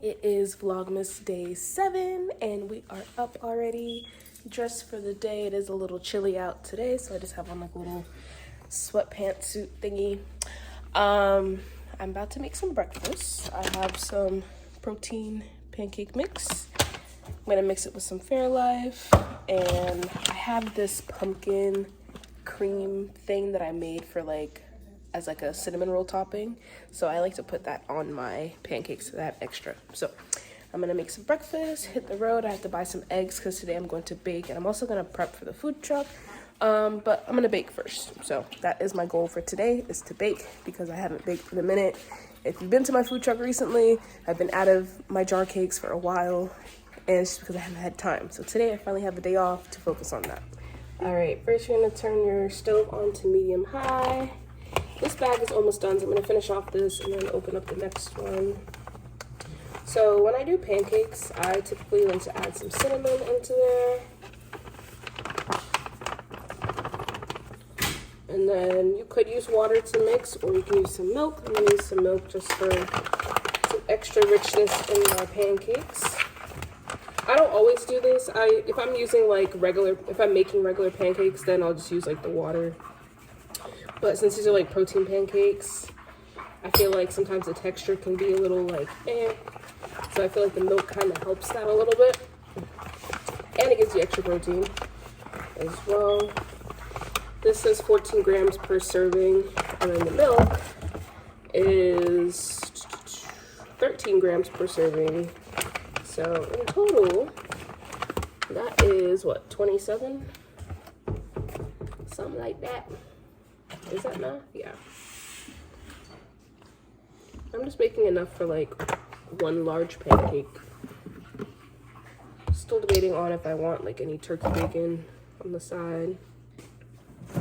It is Vlogmas day 7 and we are up already, dressed for the day. It is a little chilly out today, so I just have on like a little sweatpants suit thingy. I'm about to make some breakfast. I have some protein pancake mix. I'm gonna mix it with some Fairlife, and I have this pumpkin cream thing that I made for as a cinnamon roll topping, so I like to put that on my pancakes so that extra. So I'm gonna make some breakfast, hit the road. I have to buy some eggs because today I'm going to bake, and I'm also gonna prep for the food truck, but I'm gonna bake first. So that is my goal for today, is to bake, because I haven't baked in a minute. If you've been to my food truck recently, I've been out of my jar cakes for a while, and it's just because I haven't had time. So today I finally have a day off to focus on that. All right, first you're gonna turn your stove on to medium high. This bag is almost done, so I'm gonna finish off this and then open up the next one. So when I do pancakes, I typically like to add some cinnamon into there. And then you could use water to mix, or you can use some milk. I'm gonna use some milk just for some extra richness in my pancakes. I don't always do this. If I'm using if I'm making regular pancakes, then I'll just use the water. But since these are protein pancakes, I feel like sometimes the texture can be a little eh. So I feel like the milk kind of helps that a little bit. And it gives you extra protein as well. This says 14 grams per serving, and then the milk is 13 grams per serving. So in total, that is what, 27? Something like that. Is that enough? Yeah. I'm just making enough for one large pancake. Still debating on if I want any turkey bacon on the side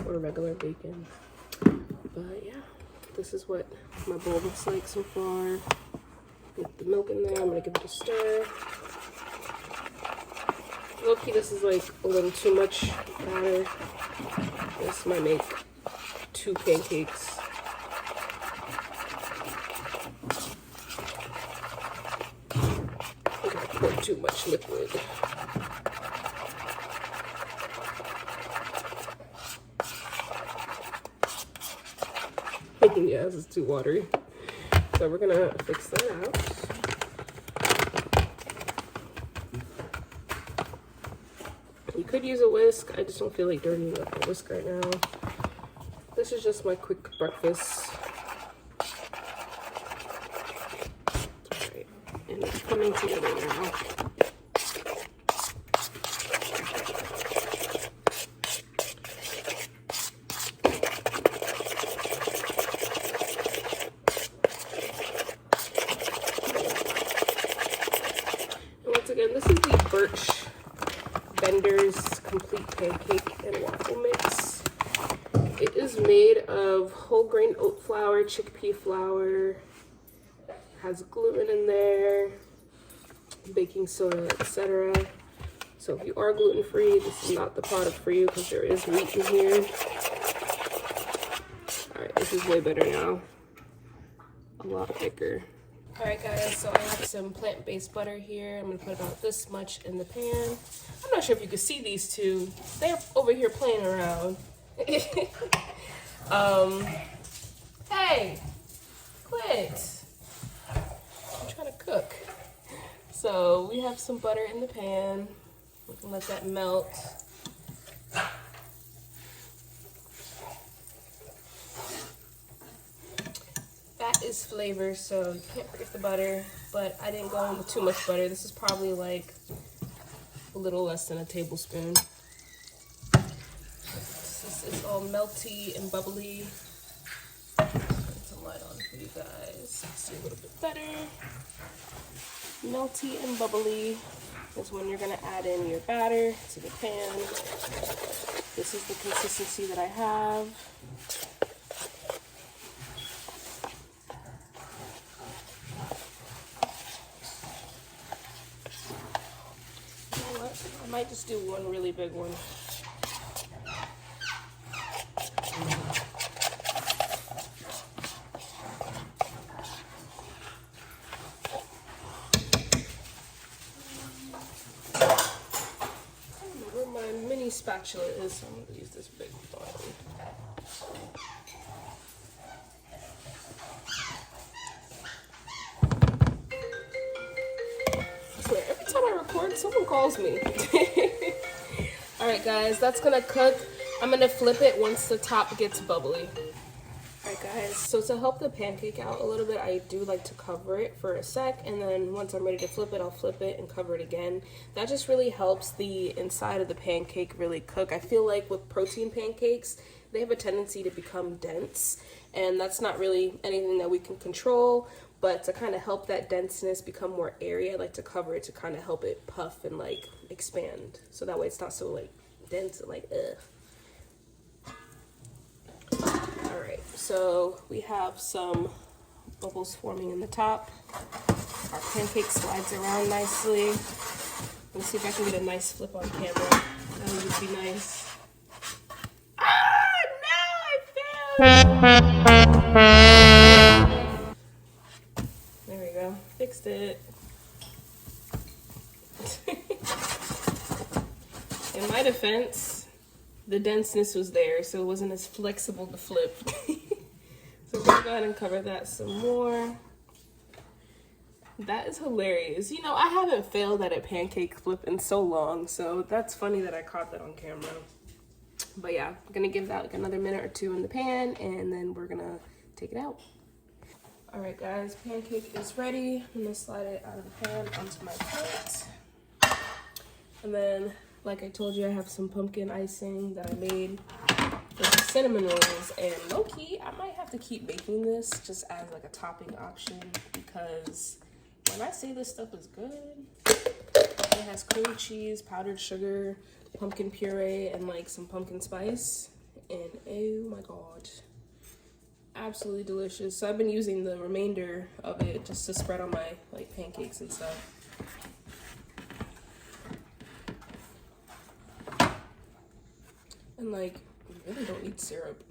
or regular bacon. But yeah, this is what my bowl looks like so far. Get the milk in there. I'm gonna give it a stir. Low-key, this is a little too much batter. This might make 2 pancakes. I think I poured too much liquid. Yeah, this is too watery. So we're gonna fix that out. You could use a whisk. I just don't feel like dirtying up a whisk right now. This is just my quick breakfast. Alright, and it's coming together now. And once again, this is the Birch Bender's Complete Pancake and Waffle Mix. It is made of whole grain oat flour, chickpea flour, has gluten in there, baking soda, etc. So if you are gluten-free, this is not the product for you because there is wheat in here. Alright, this is way better now. A lot thicker. Alright guys, so I have some plant-based butter here. I'm going to put about this much in the pan. I'm not sure if you can see these two. They're over here playing around. Hey, quit. I'm trying to cook. So we have some butter in the pan. We can let that melt. Fat is flavor, so you can't forget the butter, but I didn't go in with too much butter. This is probably a little less than a tablespoon. This is all melty and bubbly. Put some light on for you guys. See a little bit better. Melty and bubbly is when you're gonna add in your batter to the pan. This is the consistency that I have. I might just do one really big one. I don't know where my mini spatula is, so I'm gonna use this big one. Every time I record, someone calls me. Alright guys, that's gonna cook. I'm gonna flip it once the top gets bubbly. Alright guys, so to help the pancake out a little bit, I do like to cover it for a sec, and then once I'm ready to flip it, I'll flip it and cover it again. That just really helps the inside of the pancake really cook. I feel like with protein pancakes, they have a tendency to become dense, and that's not really anything that we can control. But to kind of help that denseness become more airy, I like to cover it to kind of help it puff and like expand. So that way it's not so like dense and like Alright, so we have some bubbles forming in the top. Our pancake slides around nicely. Let me see if I can get a nice flip on camera. That would just be nice. Ah, no, I failed! There we go. Fixed it. In my defense, the denseness was there, so it wasn't as flexible to flip. So we're gonna go ahead and cover that some more. That is hilarious. You know, I haven't failed at a pancake flip in so long, so that's funny that I caught that on camera. But yeah, I'm gonna give that like another minute or two in the pan, and then we're gonna take it out. All right guys, pancake is ready. I'm gonna slide it out of the pan onto my plate. And then, like I told you, I have some pumpkin icing that I made for the cinnamon rolls. And low-key, I might have to keep making this just as like a topping option, because when I say this stuff is good, it has cream cheese, powdered sugar, pumpkin puree, and like some pumpkin spice. And oh my god. Absolutely delicious. So I've been using the remainder of it just to spread on my like pancakes and stuff. And like, you really don't need syrup,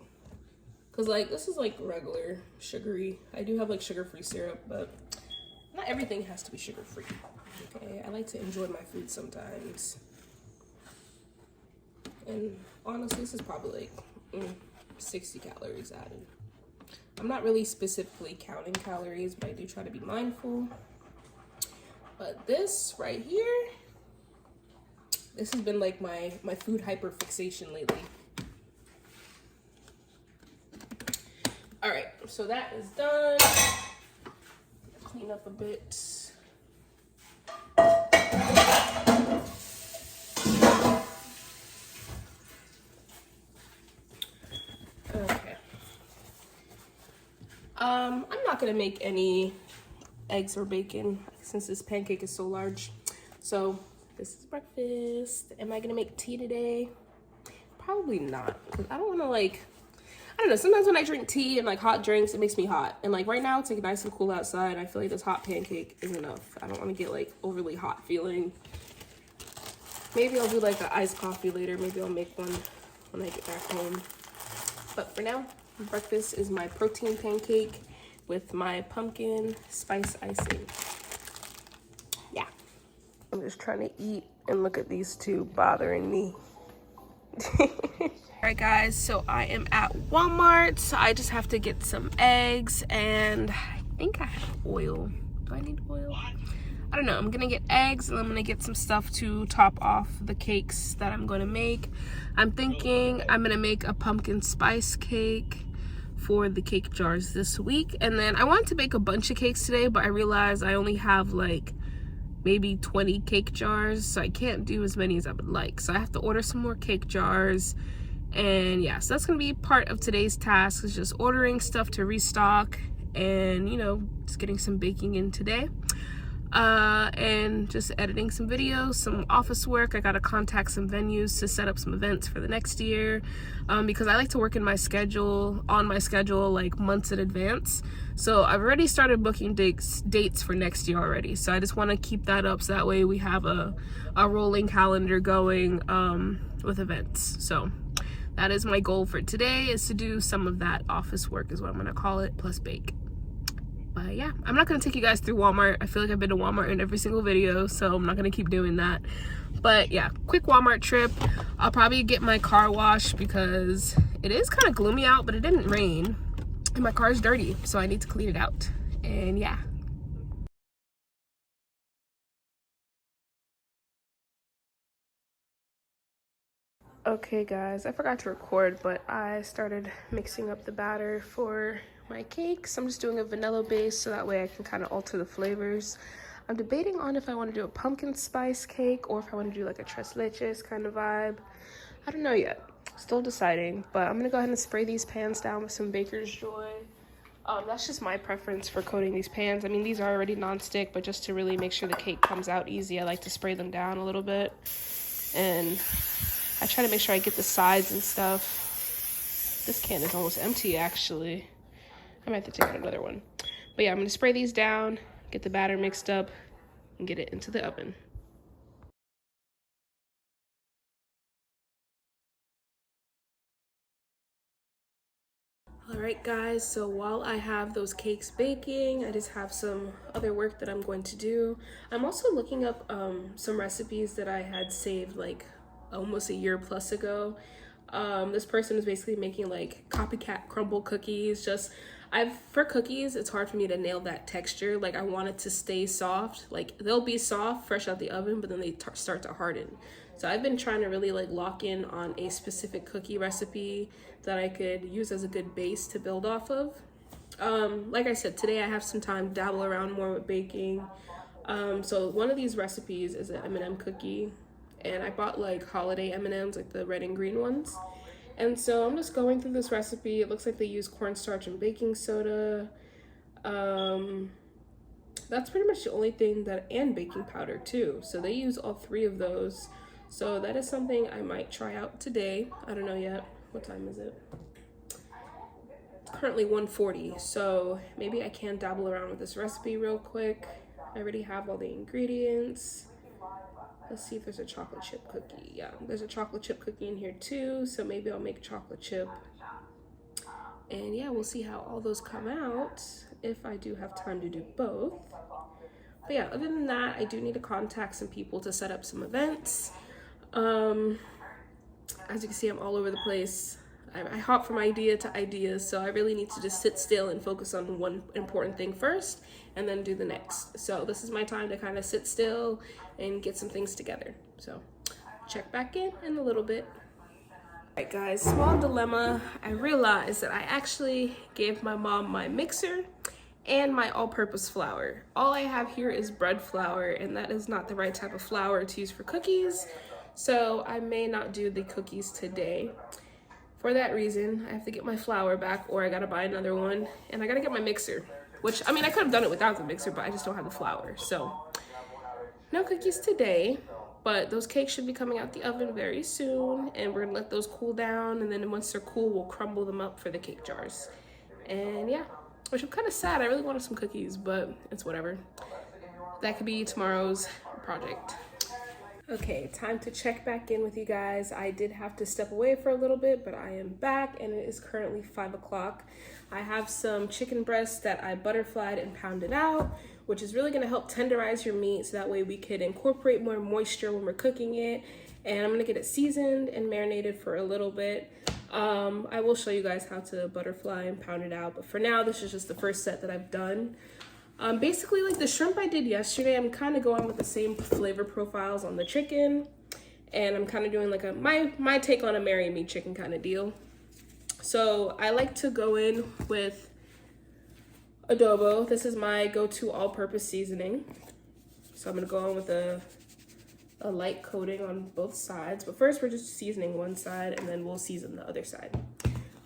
because like this is like regular sugary. I do have like sugar-free syrup, but not everything has to be sugar-free. Okay, I like to enjoy my food sometimes. And honestly, this is probably like 60 calories added. I'm not really specifically counting calories, but I do try to be mindful. But this right here, this has been like my food hyperfixation lately. All right, so that is done. Clean up a bit. Okay. I'm not gonna make any eggs or bacon since this pancake is so large. So this is breakfast. Am I gonna make tea today? Probably not, because I don't want to like, I don't know, sometimes when I drink tea and like hot drinks, it makes me hot. And like right now it's like nice and cool outside. I feel like this hot pancake is enough. I don't want to get like overly hot feeling. Maybe I'll do like an iced coffee later. Maybe I'll make one when I get back home. But for now, breakfast is my protein pancake with my pumpkin spice icing. Yeah. I'm just trying to eat and look at these two bothering me. Alright guys, so I am at Walmart. So I just have to get some eggs, and I think I have oil. Do I need oil? I don't know. I'm gonna get eggs, and I'm gonna get some stuff to top off the cakes that I'm gonna make. I'm thinking I'm gonna make a pumpkin spice cake for the cake jars this week. And then I wanted to make a bunch of cakes today, but I realized I only have like maybe 20 cake jars, so I can't do as many as I would like. So I have to order some more cake jars. And yeah, so that's gonna be part of today's task, is just ordering stuff to restock and, you know, just getting some baking in today. and just editing some videos, some office work. I gotta contact some venues to set up some events for the next year, because I like to work in my schedule, like months in advance. So I've already started booking dates for next year already. So I just want to keep that up so that way we have a rolling calendar going with events. So that is my goal for today, is to do some of that office work is what I'm gonna call it, plus bake. But yeah, I'm not gonna take you guys through Walmart. I feel like I've been to Walmart in every single video, so I'm not gonna keep doing that. But yeah, quick Walmart trip. I'll probably get my car washed because it is kind of gloomy out, but it didn't rain. And my car is dirty, so I need to clean it out. And yeah. Okay guys, I forgot to record, but I started mixing up the batter for my cakes. I'm just doing a vanilla base so that way I can kind of alter the flavors. I'm debating on if I want to do a pumpkin spice cake or if I want to do like a tres leches kind of vibe. I don't know yet, still deciding, but I'm gonna go ahead and spray these pans down with some Baker's Joy. That's just my preference for coating these pans. I mean, these are already non-stick, but just to really make sure the cake comes out easy, I like to spray them down a little bit. And I try to make sure I get the sides and stuff. This can is almost empty, actually. I might have to take out another one. But yeah, I'm gonna spray these down, get the batter mixed up, and get it into the oven. All right, guys, so while I have those cakes baking, I just have some other work that I'm going to do. I'm also looking up some recipes that I had saved like almost a year plus ago. This person is basically making like copycat crumble cookies. For cookies, it's hard for me to nail that texture. Like I want it to stay soft. Like they'll be soft fresh out the oven, but then they start to harden. So I've been trying to really like lock in on a specific cookie recipe that I could use as a good base to build off of. Like I said, today I have some time to dabble around more with baking. So one of these recipes is an M&M cookie. And I bought like holiday M&Ms, like the red and green ones. And so I'm just going through this recipe. It looks like they use cornstarch and baking soda. That's pretty much the only thing and baking powder too. So they use all three of those. So that is something I might try out today. I don't know yet. What time is it? It's currently 1:40. So maybe I can dabble around with this recipe real quick. I already have all the ingredients. Let's see if there's a chocolate chip cookie. Yeah, there's a chocolate chip cookie in here too, so maybe I'll make chocolate chip. And yeah, we'll see how all those come out if I do have time to do both. But yeah, other than that, I do need to contact some people to set up some events. As you can see, I'm all over the place. I hop from idea to idea, so I really need to just sit still and focus on one important thing first and then do the next. So this is my time to kind of sit still and get some things together. So check back in a little bit. All right guys, small dilemma. I realized that I actually gave my mom my mixer and my all-purpose flour. All I have here is bread flour, and that is not the right type of flour to use for cookies. So I may not do the cookies today. For that reason, I have to get my flour back, or I gotta buy another one, and I gotta get my mixer, which, I mean, I could have done it without the mixer, but I just don't have the flour. So no cookies today, but those cakes should be coming out the oven very soon, and we're gonna let those cool down, and then once they're cool, we'll crumble them up for the cake jars. And yeah, which I'm kind of sad. I really wanted some cookies, but it's whatever. That could be tomorrow's project. Okay, time to check back in with you guys. I did have to step away for a little bit, but I am back, and it is currently 5 o'clock. I have some chicken breasts that I butterflied and pounded out, which is really gonna help tenderize your meat, so that way we could incorporate more moisture when we're cooking it. And I'm gonna get it seasoned and marinated for a little bit. I will show you guys how to butterfly and pound it out, but for now, this is just the first set that I've done. Basically, like the shrimp I did yesterday, I'm kind of going with the same flavor profiles on the chicken, and I'm kind of doing like my take on a marry me chicken kind of deal. So I like to go in with adobo. This is my go-to all-purpose seasoning. So I'm gonna go in with a light coating on both sides, but first we're just seasoning one side, and then we'll season the other side.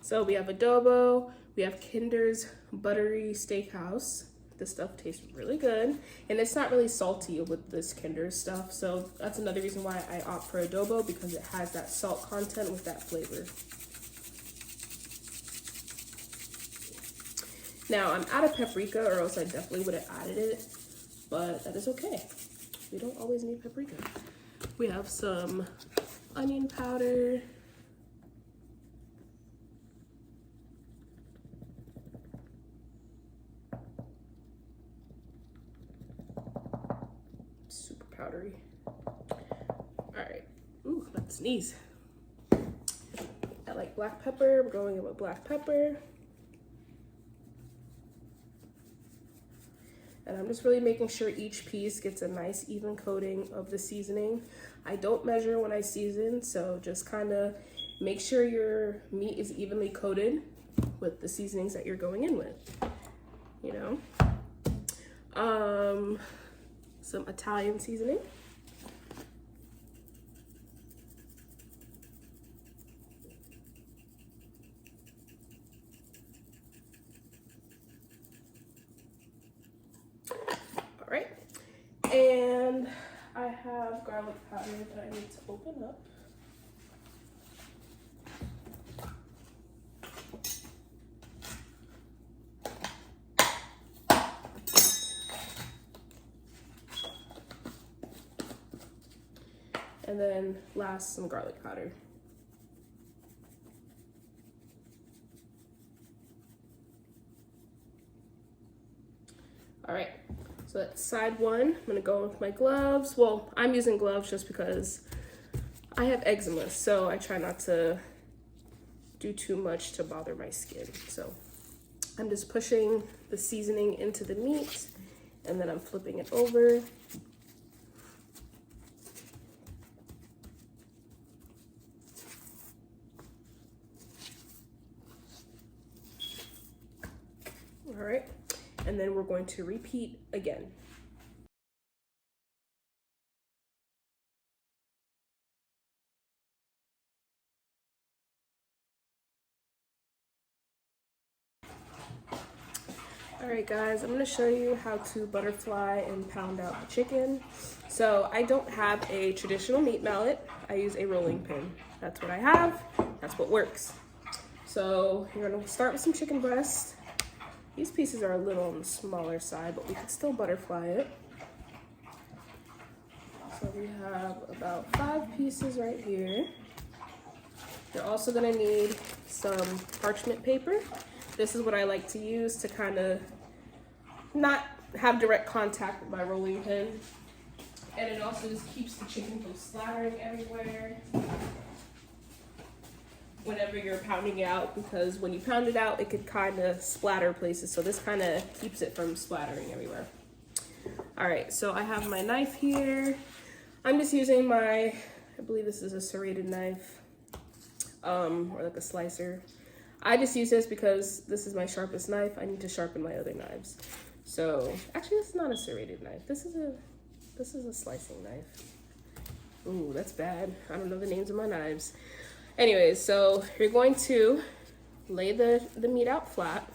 So we have adobo, we have Kinder's Buttery Steakhouse. This stuff tastes really good, and it's not really salty with this Kinder stuff, so that's another reason why I opt for adobo, because it has that salt content with that flavor. Now, I'm out of paprika, or else I definitely would have added it, but that is okay. We don't always need paprika. We have some onion powder. Super powdery. All right. Ooh, not to sneeze. I like black pepper. We're going in with black pepper. And I'm just really making sure each piece gets a nice even coating of the seasoning. I don't measure when I season, so just kind of make sure your meat is evenly coated with the seasonings that you're going in with, you know. Some Italian seasoning. And I have garlic powder that I need to open up. And then last, some garlic powder. All right. So that's side one. I'm gonna go with my gloves. Well, I'm using gloves just because I have eczema, so I try not to do too much to bother my skin. So I'm just pushing the seasoning into the meat, and then I'm flipping it over. All right. And then we're going to repeat again. All right, guys, I'm gonna show you how to butterfly and pound out the chicken. So I don't have a traditional meat mallet. I use a rolling pin. That's what I have. That's what works. So you're gonna start with some chicken breast. These pieces are a little on the smaller side, but we can still butterfly it. So we have about 5 pieces right here. You're also gonna need some parchment paper. This is what I like to use to kind of not have direct contact with my rolling pin. And it also just keeps the chicken from splattering everywhere whenever you're pounding it out, because when you pound it out, it could kind of splatter places. So this kind of keeps it from splattering everywhere. All right, so I have my knife here. I'm just using my, I believe this is a serrated knife, or like a slicer. I just use this because this is my sharpest knife. I need to sharpen my other knives. So actually, this is not a serrated knife. This is a slicing knife. Ooh, that's bad. I don't know the names of my knives. Anyways, so you're going to lay the meat out flat,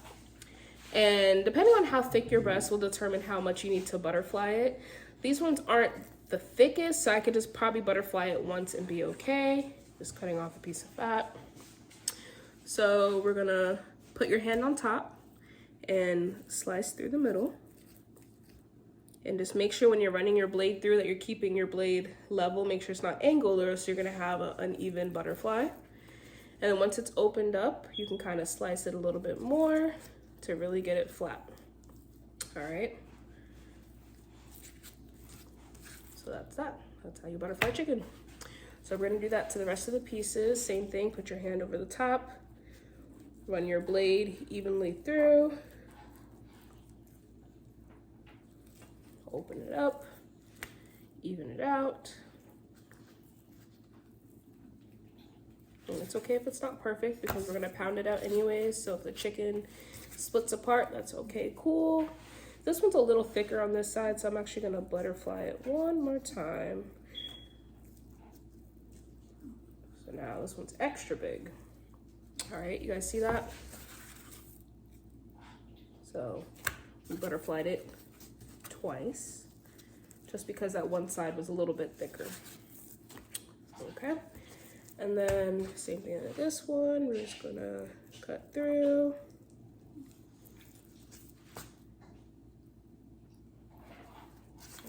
and depending on how thick your breast will determine how much you need to butterfly it. These ones aren't the thickest, so I could just probably butterfly it once and be okay. Just cutting off a piece of fat. So we're gonna put your hand on top and slice through the middle. And just make sure when you're running your blade through that you're keeping your blade level. Make sure it's not angled, or else you're gonna have an uneven butterfly. And then once it's opened up, you can kind of slice it a little bit more to really get it flat. All right. So that's that. That's how you butterfly chicken. So we're gonna do that to the rest of the pieces. Same thing, put your hand over the top, run your blade evenly through, open it up, even it out. And it's okay if it's not perfect, because we're gonna pound it out anyways. So if the chicken splits apart, that's okay, cool. This one's a little thicker on this side, so I'm actually gonna butterfly it one more time. So now this one's extra big. All right, you guys see that? So We butterflied it twice, just because that one side was a little bit thicker. Okay, and then same thing with this one. We're just gonna cut through.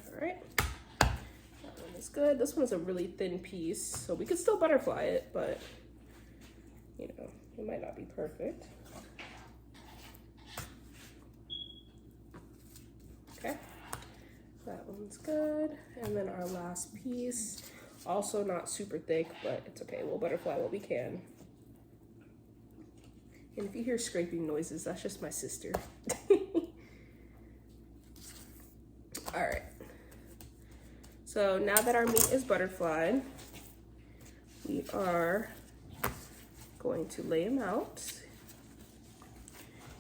All right, that one is good. This one's a really thin piece, so we could still butterfly it, but you know, it might not be perfect. Okay, that one's good. And then our last piece, also not super thick, but it's okay. We'll butterfly what we can. And if you hear scraping noises, that's just my sister. All right. So now that our meat is butterflied, we are going to lay them out.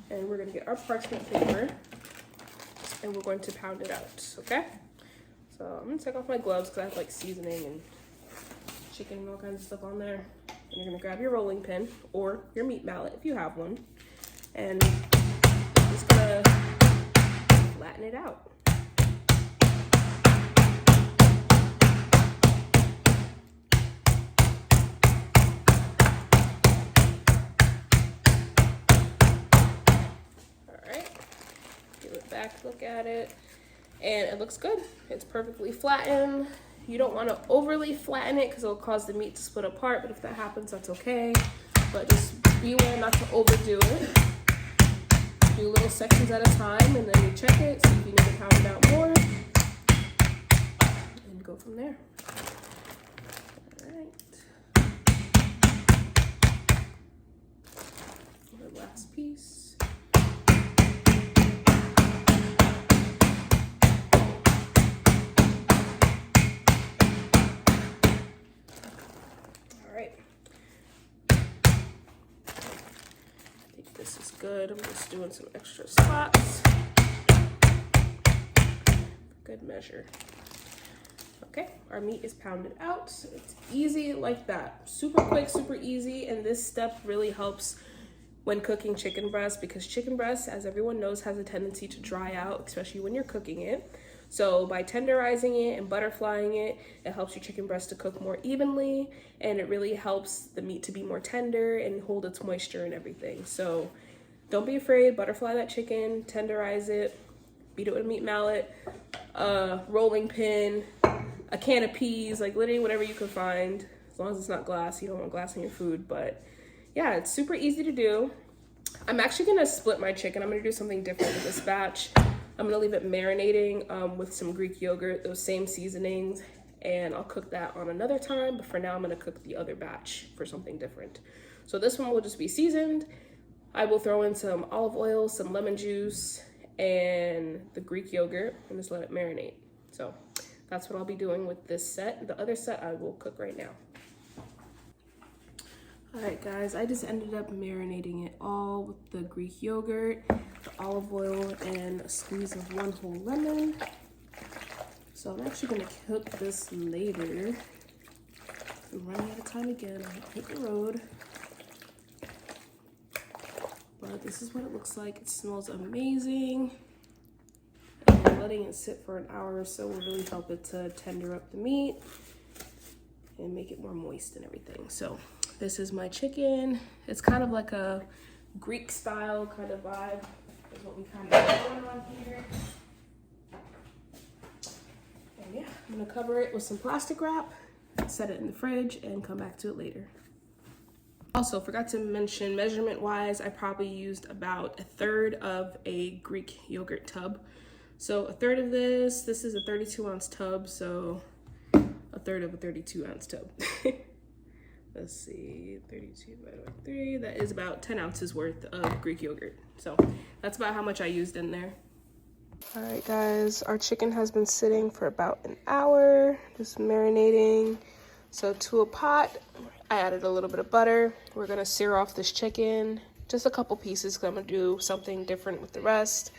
And we're gonna get our parchment paper and we're going to pound it out, okay? So I'm gonna take off my gloves because I have like seasoning and chicken and all kinds of stuff on there. And you're gonna grab your rolling pin or your meat mallet if you have one, and just gonna flatten it out. All right, give it back, look at it, and it looks good. It's perfectly flattened. You don't want to overly flatten it because it'll cause the meat to split apart, but if that happens, that's okay. But just beware not to overdo it. Do little sections at a time, and then you check it, see if you need to pound it out more, and go from there. All right. The last piece. This is good. I'm just doing some extra spots. Good measure. Okay, our meat is pounded out. So it's easy like that. Super quick, super easy. And this step really helps when cooking chicken breast, because chicken breast, as everyone knows, has a tendency to dry out, especially when you're cooking it. So by tenderizing it and butterflying it, it helps your chicken breast to cook more evenly, and it really helps the meat to be more tender and hold its moisture and everything. So don't be afraid, butterfly that chicken, tenderize it, beat it with a meat mallet, a rolling pin, a can of peas, like literally whatever you can find, as long as it's not glass. You don't want glass in your food, but yeah, it's super easy to do. I'm actually gonna split my chicken. I'm gonna do something different with this batch. I'm gonna leave it marinating with some Greek yogurt, those same seasonings, and I'll cook that on another time, but for now I'm gonna cook the other batch for something different. So this one will just be seasoned. I will throw in some olive oil, some lemon juice, and the Greek yogurt, and just let it marinate. So that's what I'll be doing with this set. The other set I will cook right now. All right, guys, I just ended up marinating it all with the Greek yogurt, the olive oil, and a squeeze of 1 whole lemon. So I'm actually gonna cook this later. I'm running out of time again. I hit the road. But this is what it looks like. It smells amazing. And letting it sit for an hour or so will really help it to tender up the meat and make it more moist and everything. So this is my chicken. It's kind of like a Greek style kind of vibe is what we kind of have going on here. And yeah, I'm gonna cover it with some plastic wrap, set it in the fridge, and come back to it later. Also, forgot to mention, measurement wise, I probably used about 1/3 of a Greek yogurt tub. So 1/3 of this is a 32-ounce tub, so 1/3 of a 32-ounce tub. Let's see, 32 divided by 3, that is about 10 ounces worth of Greek yogurt. So that's about how much I used in there. All right, guys, our chicken has been sitting for about an hour, just marinating. So to a pot, I added a little bit of butter. We're gonna sear off this chicken, just a couple pieces, because I'm gonna do something different with the rest.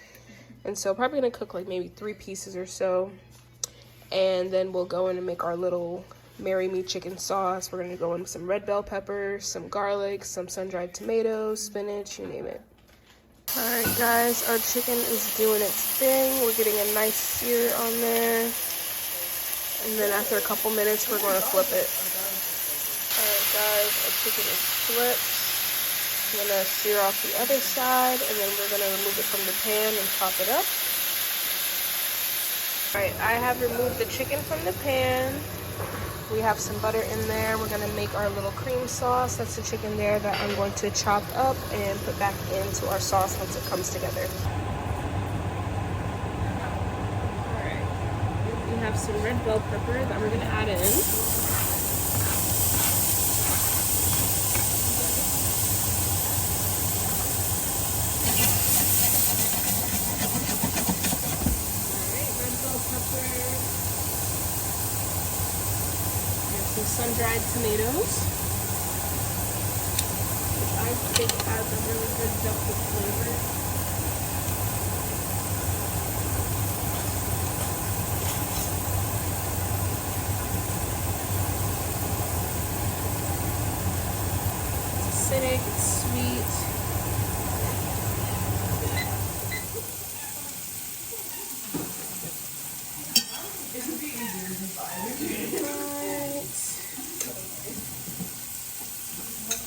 And so probably gonna cook like maybe 3 pieces or so. And then we'll go in and make our little Marry Me chicken sauce. We're gonna go in with some red bell peppers, some garlic, some sun-dried tomatoes, spinach, you name it. Alright guys, our chicken is doing its thing. We're getting a nice sear on there. And then after a couple minutes, we're going to flip it. Alright guys, our chicken is flipped. I'm going to sear off the other side, and then we're going to remove it from the pan and chop it up. Alright, I have removed the chicken from the pan. We have some butter in there. We're gonna make our little cream sauce. That's the chicken there that I'm going to chop up and put back into our sauce once it comes together. Alright, we have some red bell pepper that we're gonna add in. Alright, red bell pepper. Some sun-dried tomatoes, which I think adds a really good depth of flavor. It's acidic, it's sweet.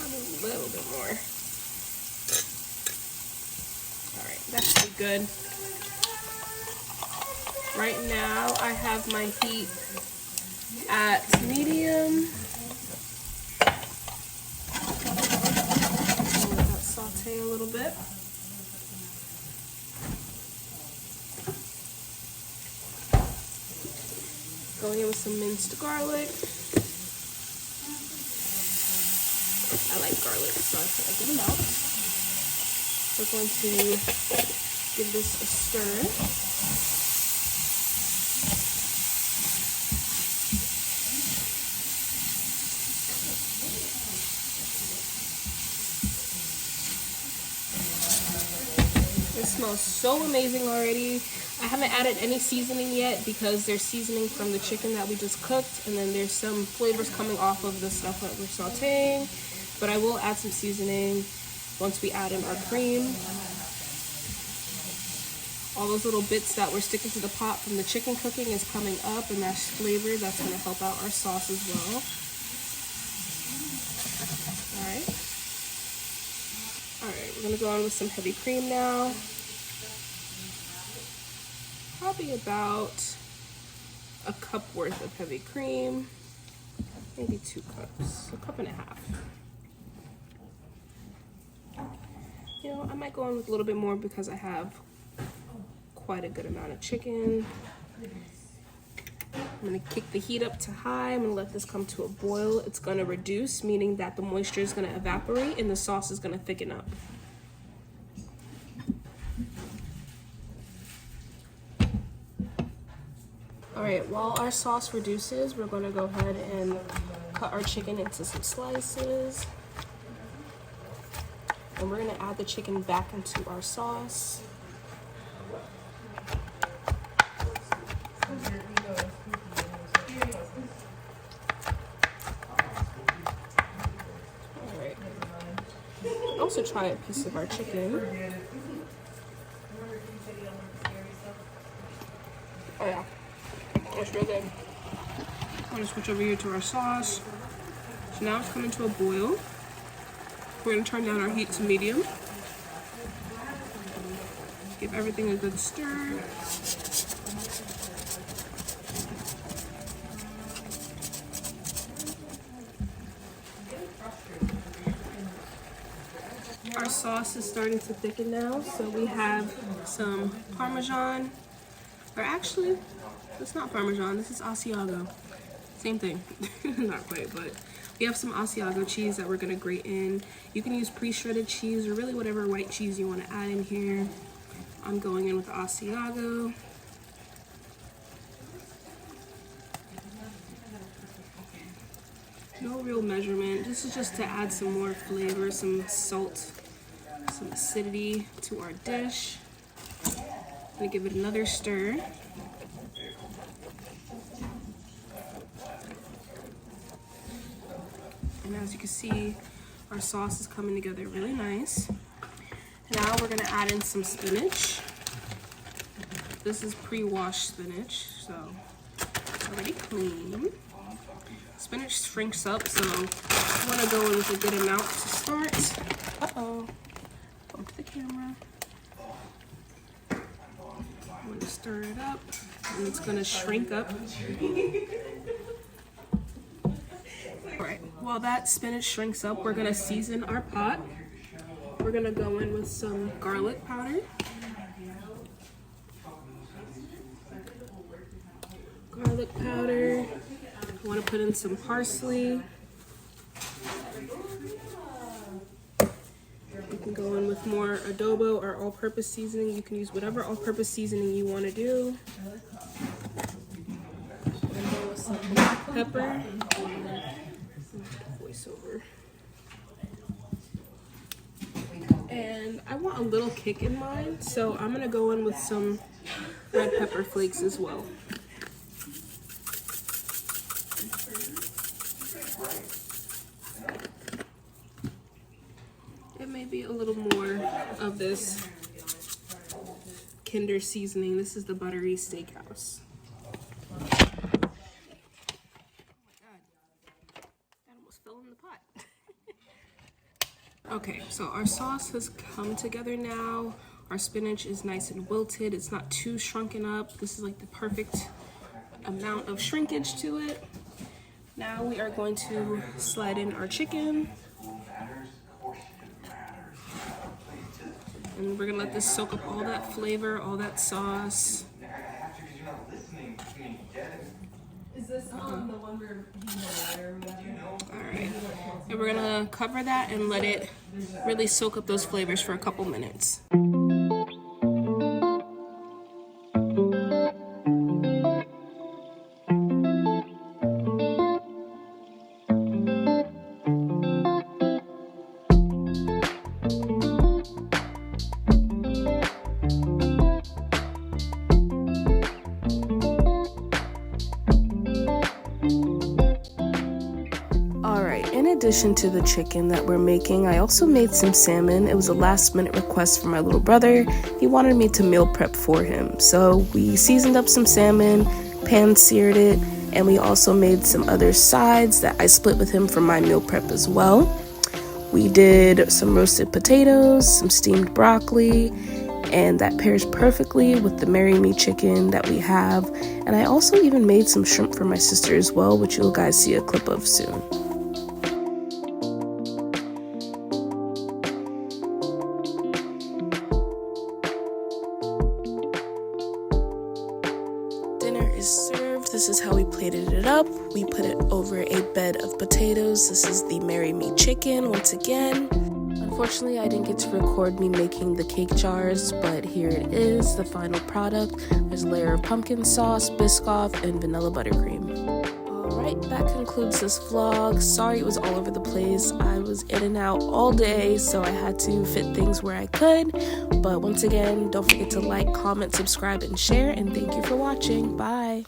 A little bit more. Alright, that's pretty good. Right now I have my heat at medium. I'll let that saute a little bit. Going in with some minced garlic. I like garlic, so I put a good amount. We're going to give this a stir. It smells so amazing already. I haven't added any seasoning yet because there's seasoning from the chicken that we just cooked, and then there's some flavors coming off of the stuff that we're sauteing. But I will add some seasoning once we add in our cream. All those little bits that were sticking to the pot from the chicken cooking is coming up, and that's flavor. That's going to help out our sauce as well. Alright, we're going to go on with some heavy cream now. Probably about a cup worth of heavy cream. Maybe 2 cups, a cup and a half. You know, I might go on with a little bit more because I have quite a good amount of chicken. I'm gonna kick the heat up to high. I'm gonna let this come to a boil. It's gonna reduce, meaning that the moisture is gonna evaporate and the sauce is gonna thicken up. All right, while our sauce reduces, we're gonna go ahead and cut our chicken into some slices. And we're gonna add the chicken back into our sauce. All right. Also try a piece of our chicken. Oh yeah, that's real good. I'm gonna switch over here to our sauce. So now it's coming to a boil. We're gonna turn down our heat to medium. Give everything a good stir. Our sauce is starting to thicken now, so we have some Parmesan, or actually, it's not Parmesan, this is Asiago. Same thing, not quite, but we have some Asiago cheese that we're gonna grate in. You can use pre-shredded cheese or really whatever white cheese you wanna add in here. I'm going in with the Asiago. No real measurement. This is just to add some more flavor, some salt, some acidity to our dish. I'm gonna give it another stir. And as you can see, our sauce is coming together really nice. Now we're gonna add in some spinach. This is pre-washed spinach, so it's already clean. Spinach shrinks up, so you want to go in with a good amount to start. Uh-oh. Bump the camera. I'm going to stir it up, and it's going to shrink up. Alright, while that spinach shrinks up, we're going to season our pot. We're going to go in with some garlic powder. Garlic powder. I want to put in some parsley. You can go in with more adobo or all-purpose seasoning. You can use whatever all-purpose seasoning you want to do. And go with some black pepper. Voiceover. And I want a little kick in mine, so I'm going to go in with some red pepper flakes as well. Maybe a little more of this Kinder seasoning. This is the buttery steakhouse. Oh my god, that almost fell in the pot. Okay, so our sauce has come together now. Our spinach is nice and wilted. It's not too shrunken up. This is like the perfect amount of shrinkage to it. Now we are going to slide in our chicken. And we're gonna let this soak up all that flavor, all that sauce. Is this the one where Alright. And we're gonna cover that and let it really soak up those flavors for a couple minutes. In addition to the chicken that we're making, I also made some salmon. It was a last minute request from my little brother. He wanted me to meal prep for him. So we seasoned up some salmon, pan-seared it, and we also made some other sides that I split with him for my meal prep as well. We did some roasted potatoes, some steamed broccoli, and that pairs perfectly with the Marry Me chicken that we have. And I also even made some shrimp for my sister as well, which you'll guys see a clip of soon. Served. This is how we plated it up. We put it over a bed of potatoes. This is the Marry Me chicken once again. Unfortunately, I didn't get to record me making the cake jars, but here it is, the final product. There's a layer of pumpkin sauce, Biscoff, and vanilla buttercream. Alright, that concludes this vlog. Sorry it was all over the place. I was in and out all day, so I had to fit things where I could. But once again, don't forget to like, comment, subscribe, and share, and thank you for watching. Bye!